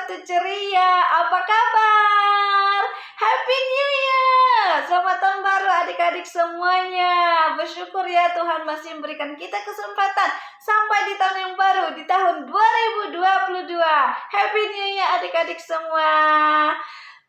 Sabtu Ceria. Apa kabar? Happy New Year. Selamat tahun baru adik-adik semuanya. Bersyukur ya Tuhan masih memberikan kita kesempatan sampai di tahun yang baru, di tahun 2022. Happy New Year adik-adik semua.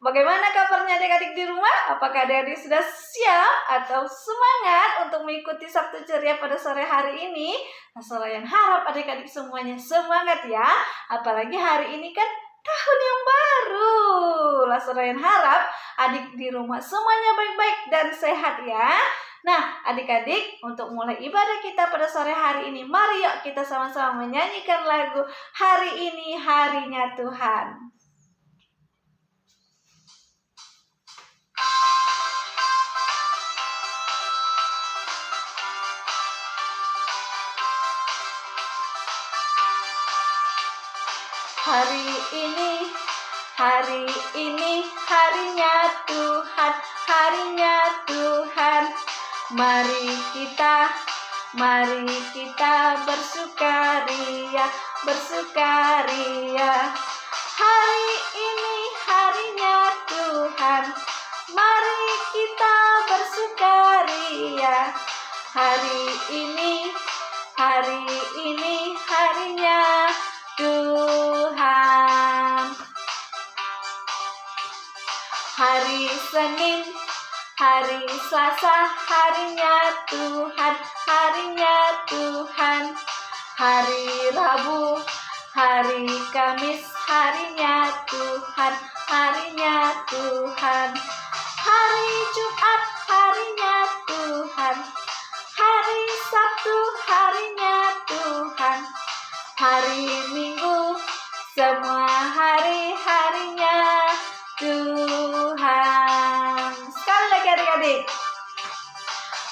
Bagaimana kabarnya adik-adik di rumah? Apakah adik-adik sudah siap atau semangat untuk mengikuti Sabtu Ceria pada sore hari ini? Nah, Soroyan harap adik-adik semuanya semangat ya. Apalagi hari ini kan tahun yang baru. Lah Soroyan harap adik di rumah semuanya baik-baik dan sehat ya. Nah, adik-adik, untuk mulai ibadah kita pada sore hari ini, mari yuk kita sama-sama menyanyikan lagu Hari Ini Harinya Tuhan. Hari ini harinya Tuhan, harinya Tuhan. Mari kita bersukaria, bersukaria. Hari ini harinya Tuhan, mari kita bersukaria. Hari ini harinya Tuhan. Hari Senin, hari Selasa, harinya Tuhan, harinya Tuhan. Hari Rabu, hari Kamis, harinya Tuhan, harinya Tuhan. Hari Jumat, harinya Tuhan. Hari Sabtu, harinya Tuhan. Hari Minggu, semua hari-harinya Tuhan. Sekali lagi adik-adik.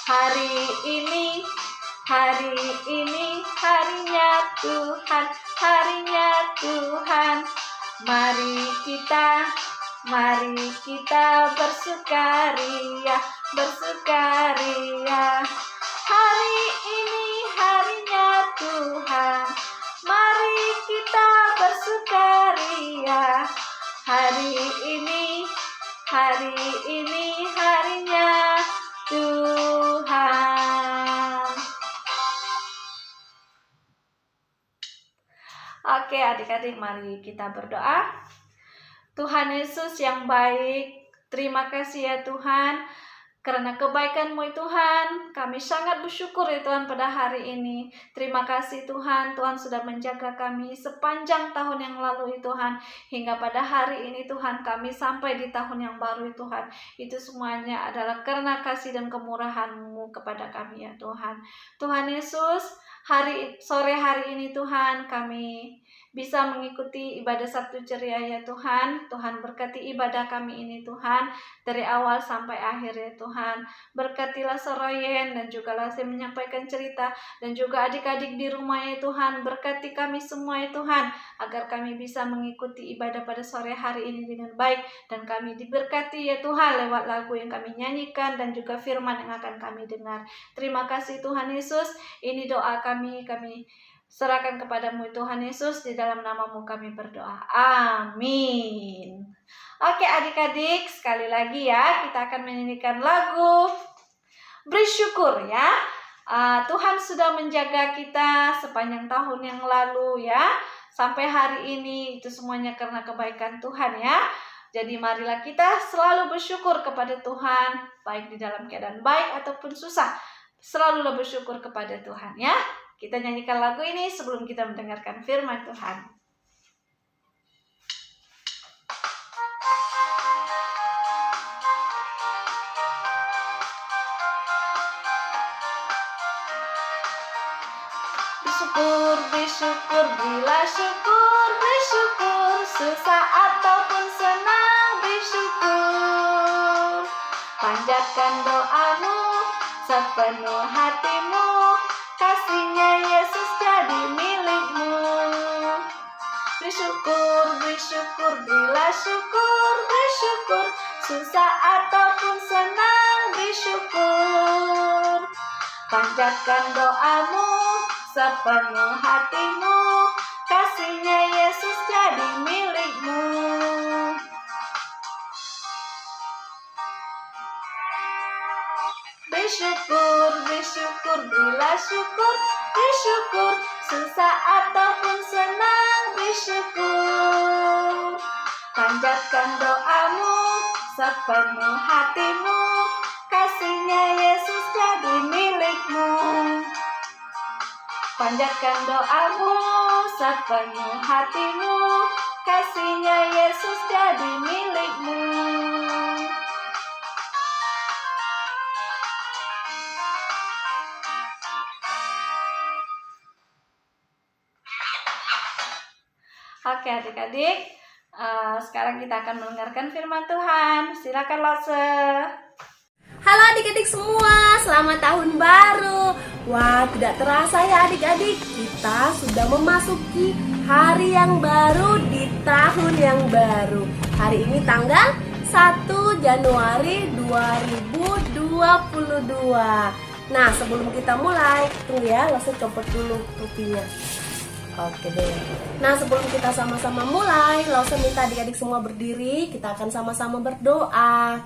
Hari ini harinya Tuhan, harinya Tuhan. Mari kita bersukaria, bersukaria. Hari ini harinya Tuhan, mari kita bersukaria. Hari ini harinya Tuhan. Oke adik-adik, mari kita berdoa. Tuhan Yesus yang baik, terima kasih ya Tuhan, karena kebaikan-Mu Tuhan, kami sangat bersyukur ya Tuhan pada hari ini. Terima kasih Tuhan, Tuhan sudah menjaga kami sepanjang tahun yang lalu Tuhan. Hingga pada hari ini Tuhan, kami sampai di tahun yang baru Tuhan. Itu semuanya adalah karena kasih dan kemurahan-Mu kepada kami ya Tuhan. Tuhan Yesus, sore hari ini Tuhan, kami bisa mengikuti ibadah Sabtu Ceria ya Tuhan. Tuhan berkati ibadah kami ini Tuhan, dari awal sampai akhir ya Tuhan. Berkatilah Soroyen dan juga Lase menyampaikan cerita, dan juga adik-adik di rumah ya Tuhan. Berkati kami semua ya Tuhan, agar kami bisa mengikuti ibadah pada sore hari ini dengan baik, dan kami diberkati ya Tuhan lewat lagu yang kami nyanyikan dan juga firman yang akan kami dengar. Terima kasih Tuhan Yesus. Ini doa kami serahkan kepadamu Tuhan Yesus, di dalam nama-Mu kami berdoa. Amin. Oke adik-adik, sekali lagi ya, kita akan menyanyikan lagu bersyukur ya. Tuhan sudah menjaga kita sepanjang tahun yang lalu ya, sampai hari ini. Itu semuanya karena kebaikan Tuhan ya. Jadi marilah kita selalu bersyukur kepada Tuhan, baik di dalam keadaan baik ataupun susah. Selalulah bersyukur kepada Tuhan ya. Kita nyanyikan lagu ini sebelum kita mendengarkan firman Tuhan. Bersyukur, bersyukur, bila syukur, bersyukur. Susah ataupun senang, bersyukur. Panjatkan doamu sepenuh hatimu, kasih-Nya Yesus jadi milikmu. Bersyukur, bersyukur, bila syukur, bersyukur. Susah ataupun senang, bersyukur. Panjatkan doamu sepenuh hatimu, kasih-Nya Yesus jadi milikmu. bersyukur, bersyukur, berilah syukur, bersyukur, susah ataupun senang, bersyukur. Panjatkan doamu sepenuh hatimu, kasihnya Yesus jadi milikmu. Panjatkan doamu sepenuh hatimu, kasihnya Yesus jadi milikmu. Oke adik-adik, sekarang kita akan mendengarkan firman Tuhan. Silakan Lause. Halo adik-adik semua, selamat tahun baru. Wah, tidak terasa ya adik-adik, kita sudah memasuki hari yang baru di tahun yang baru. Hari ini tanggal 1 Januari 2022. Nah, sebelum kita mulai, tunggu ya, Lause copot dulu topinya. Oke deh. Nah, sebelum kita sama-sama mulai, Lause minta adik-adik semua berdiri. Kita akan sama-sama berdoa.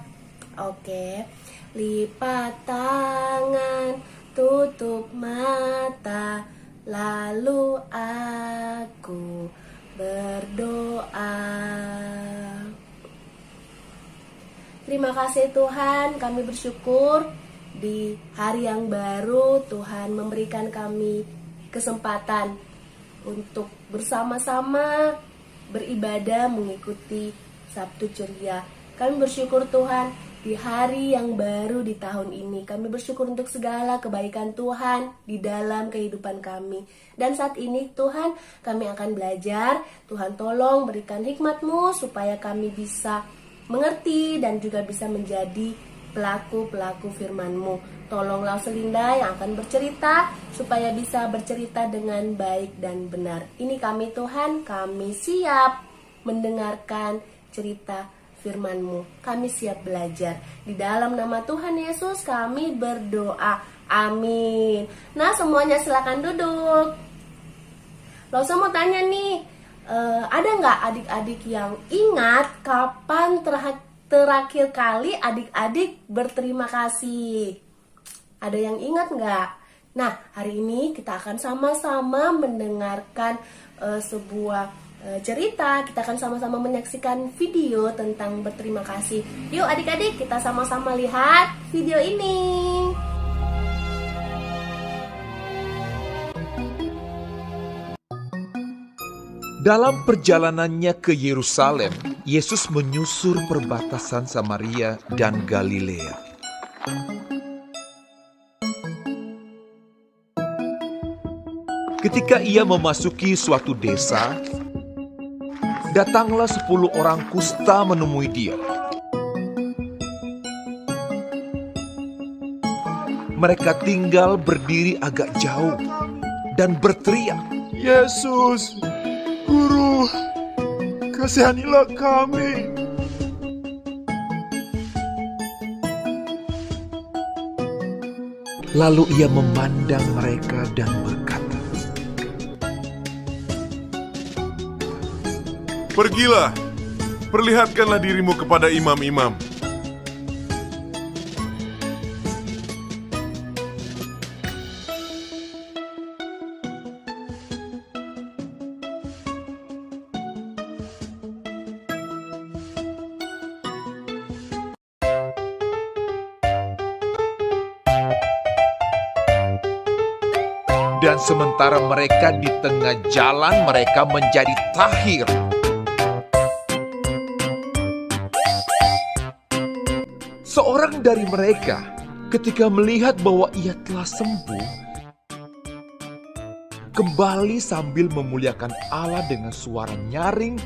Oke. Lipat tangan, tutup mata, lalu aku berdoa. Terima kasih Tuhan, kami bersyukur di hari yang baru Tuhan memberikan kami kesempatan untuk bersama-sama beribadah mengikuti Sabtu Ceria. Kami bersyukur Tuhan di hari yang baru di tahun ini. Kami bersyukur untuk segala kebaikan Tuhan di dalam kehidupan kami. Dan saat ini Tuhan, kami akan belajar. Tuhan tolong berikan hikmat-Mu supaya kami bisa mengerti dan juga bisa menjadi pelaku-pelaku firman-Mu. Tolonglah Selinda yang akan bercerita supaya bisa bercerita dengan baik dan benar. Ini kami Tuhan, kami siap mendengarkan cerita firman-Mu. Kami siap belajar. Di dalam nama Tuhan Yesus kami berdoa. Amin. Nah, semuanya silakan duduk. Lause mau tanya nih, ada nggak adik-adik yang ingat kapan terakhir kali adik-adik berterima kasih? Ada yang ingat nggak? Nah, hari ini kita akan sama-sama mendengarkan sebuah cerita. Kita akan sama-sama menyaksikan video tentang berterima kasih. Yuk adik-adik, kita sama-sama lihat video ini. Dalam perjalanannya ke Yerusalem, Yesus menyusur perbatasan Samaria dan Galilea. Ketika ia memasuki suatu desa, datanglah 10 orang kusta menemui dia. Mereka tinggal berdiri agak jauh dan berteriak, Yesus, Guru, kasihanilah kami. Lalu ia memandang mereka dan berkata, Pergilah, perlihatkanlah dirimu kepada imam-imam. dan sementara mereka di tengah jalan, mereka menjadi tahir. Seorang dari mereka, ketika melihat bahwa ia telah sembuh, kembali sambil memuliakan Allah dengan suara nyaring,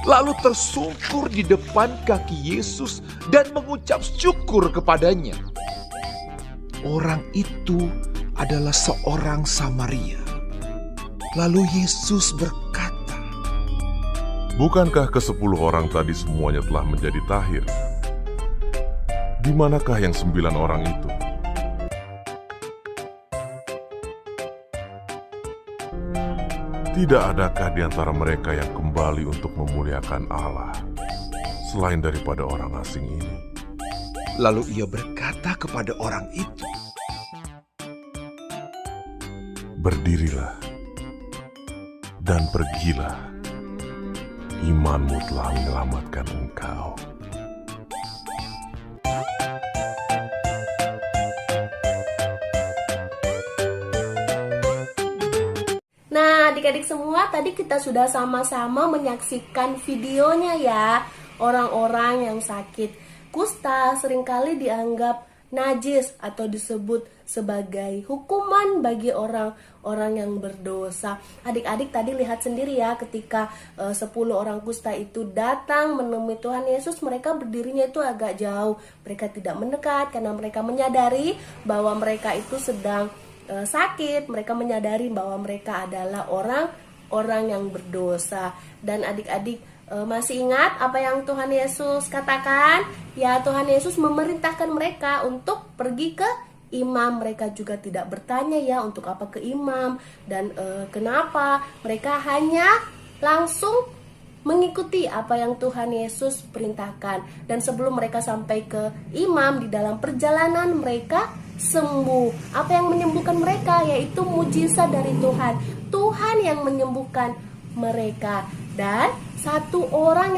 lalu tersungkur di depan kaki Yesus dan mengucap syukur kepadanya. Orang itu adalah seorang Samaria. Lalu Yesus berkata, Bukankah ke-10 orang tadi semuanya telah menjadi tahir? Di manakah yang 9 orang itu? Tidak adakah di antara mereka yang kembali untuk memuliakan Allah, selain daripada orang asing ini. Lalu ia berkata kepada orang itu, Berdirilah dan pergilah, imanmu telah menyelamatkan engkau. Nah, adik-adik semua, tadi kita sudah sama-sama menyaksikan videonya ya. Orang-orang yang sakit kusta seringkali dianggap najis atau disebut sebagai hukuman bagi orang-orang yang berdosa. Adik-adik tadi lihat sendiri ya, ketika 10 orang kusta itu datang menemui Tuhan Yesus, mereka berdirinya itu agak jauh. Mereka tidak mendekat karena mereka menyadari bahwa mereka itu sedang sakit. Mereka menyadari bahwa mereka adalah orang yang berdosa. Dan adik-adik masih ingat apa yang Tuhan Yesus katakan? Ya, Tuhan Yesus memerintahkan mereka untuk pergi ke imam. Mereka juga tidak bertanya ya untuk apa ke imam dan kenapa. Mereka hanya langsung mengikuti apa yang Tuhan Yesus perintahkan. Dan sebelum mereka sampai ke imam, di dalam perjalanan mereka sembuh. Apa yang menyembuhkan mereka? Yaitu mujizat dari Tuhan. Tuhan yang menyembuhkan mereka. Dan satu orang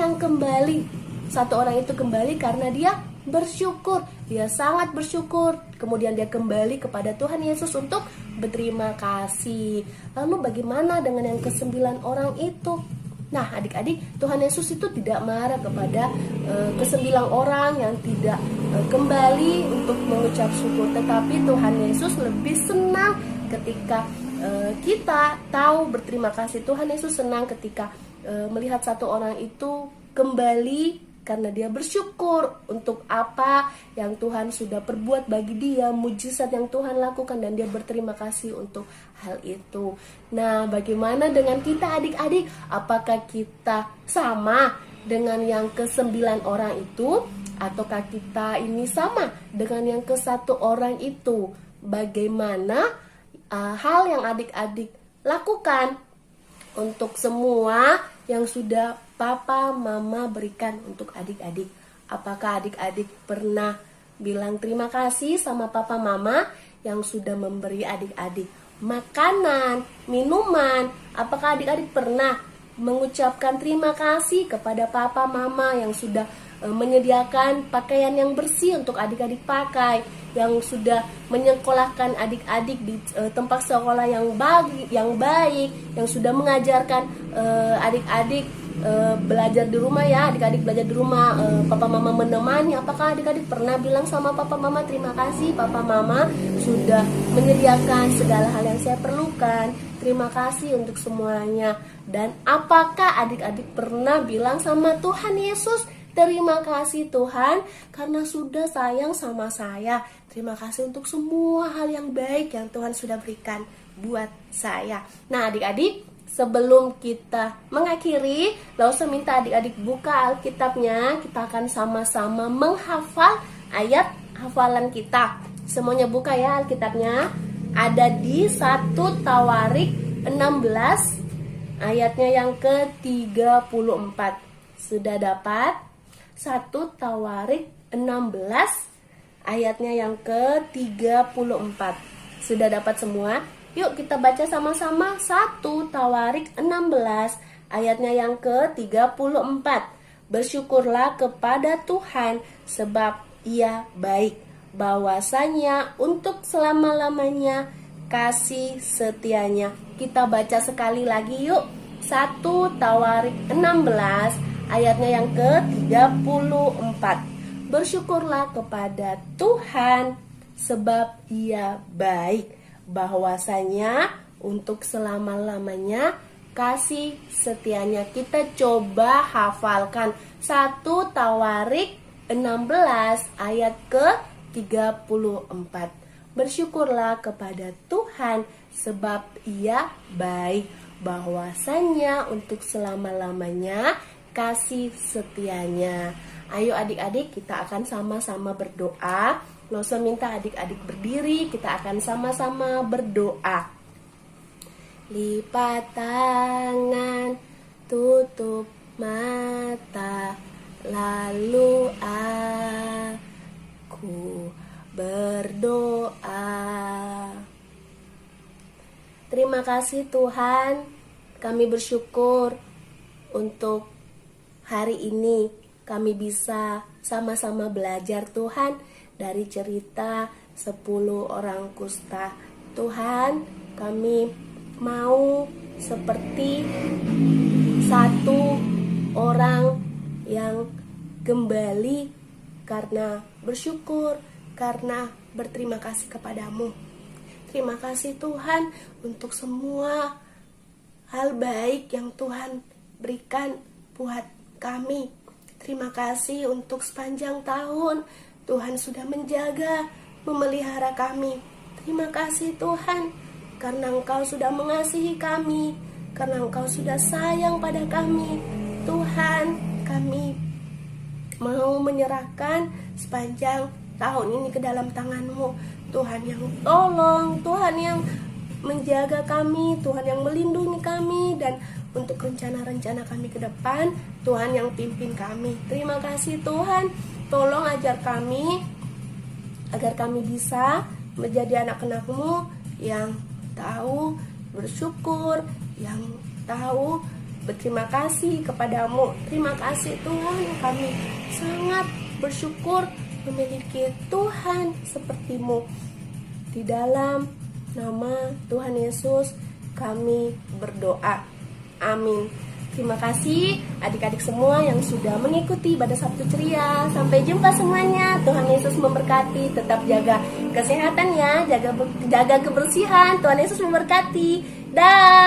itu kembali karena dia bersyukur. Dia sangat bersyukur. Kemudian dia kembali kepada Tuhan Yesus untuk berterima kasih. Lalu bagaimana dengan yang ke-9 orang itu? Nah, adik-adik, Tuhan Yesus itu tidak marah kepada ke-9 orang yang tidak kembali untuk mengucap syukur. Tetapi Tuhan Yesus lebih senang ketika kita tahu berterima kasih. Tuhan Yesus senang ketika melihat satu orang itu kembali karena dia bersyukur untuk apa yang Tuhan sudah perbuat bagi dia, mujizat yang Tuhan lakukan, dan dia berterima kasih untuk hal itu. Nah, bagaimana dengan kita adik-adik? Apakah kita sama dengan yang ke-9 orang itu? Ataukah kita ini sama dengan yang ke-1 orang itu? Bagaimana hal yang adik-adik lakukan untuk semua yang sudah papa mama berikan untuk adik-adik? Apakah adik-adik pernah bilang terima kasih sama papa mama yang sudah memberi adik-adik makanan, minuman? Apakah adik-adik pernah mengucapkan terima kasih kepada papa mama yang sudah menyediakan pakaian yang bersih untuk adik-adik pakai, yang sudah menyekolahkan adik-adik di tempat sekolah yang baik, yang sudah mengajarkan adik-adik belajar di rumah ya, adik-adik belajar di rumah, papa mama menemani. Apakah adik-adik pernah bilang sama papa mama, terima kasih papa mama sudah menyediakan segala hal yang saya perlukan, terima kasih untuk semuanya? Dan apakah adik-adik pernah bilang sama Tuhan Yesus, terima kasih Tuhan karena sudah sayang sama saya. Terima kasih untuk semua hal yang baik yang Tuhan sudah berikan buat saya. Nah, adik-adik, sebelum kita mengakhiri, langsung minta adik-adik buka Alkitabnya. Kita akan sama-sama menghafal ayat hafalan kita. Semuanya buka ya Alkitabnya. Ada di 1 Tawarik 16 ayatnya yang ke-34. Sudah dapat? 1 Tawarik 16 ayatnya yang ke-34. Sudah dapat semua? Yuk kita baca sama-sama 1 Tawarik 16 ayatnya yang ke-34. Bersyukurlah kepada Tuhan sebab Ia baik, bahwasanya untuk selama-lamanya kasih setianya. Kita baca sekali lagi yuk. 1 Tawarik 16 ayatnya yang ke-34. Bersyukurlah kepada Tuhan sebab Ia baik, bahwasanya untuk selama-lamanya kasih setianya. Kita coba hafalkan 1 Tawarik 16 ayat ke-34. Bersyukurlah kepada Tuhan sebab Ia baik, bahwasanya untuk selama-lamanya kasih setianya. Ayo adik-adik, kita akan sama-sama berdoa. Nggak usah minta adik-adik berdiri, kita akan sama-sama berdoa. Lipat tangan, tutup mata, Lalu aku berdoa. Terima kasih Tuhan, kami bersyukur untuk hari ini kami bisa sama-sama belajar Tuhan dari cerita 10 orang kusta. Tuhan, kami mau seperti satu orang yang kembali karena bersyukur, karena berterima kasih kepadamu. Terima kasih Tuhan untuk semua hal baik yang Tuhan berikan buat kami. Terima kasih untuk sepanjang tahun Tuhan sudah menjaga, memelihara kami. Terima kasih Tuhan karena Engkau sudah mengasihi kami, karena Engkau sudah sayang pada kami. Tuhan, kami mau menyerahkan sepanjang tahun ini ke dalam tangan-Mu. Tuhan yang tolong, Tuhan yang menjaga kami, Tuhan yang melindungi kami, dan untuk rencana-rencana kami ke depan, Tuhan yang pimpin kami. Terima kasih Tuhan, tolong ajar kami agar kami bisa menjadi anak-anak-Mu yang tahu bersyukur, yang tahu berterima kasih kepadamu. Terima kasih Tuhan, kami sangat bersyukur memiliki Tuhan seperti-Mu. Di dalam nama Tuhan Yesus kami berdoa. Amin. Terima kasih adik-adik semua yang sudah mengikuti ibadah Sabtu Ceria. Sampai jumpa semuanya. Tuhan Yesus memberkati. Tetap jaga kesehatan ya, jaga kebersihan. Tuhan Yesus memberkati. Dah.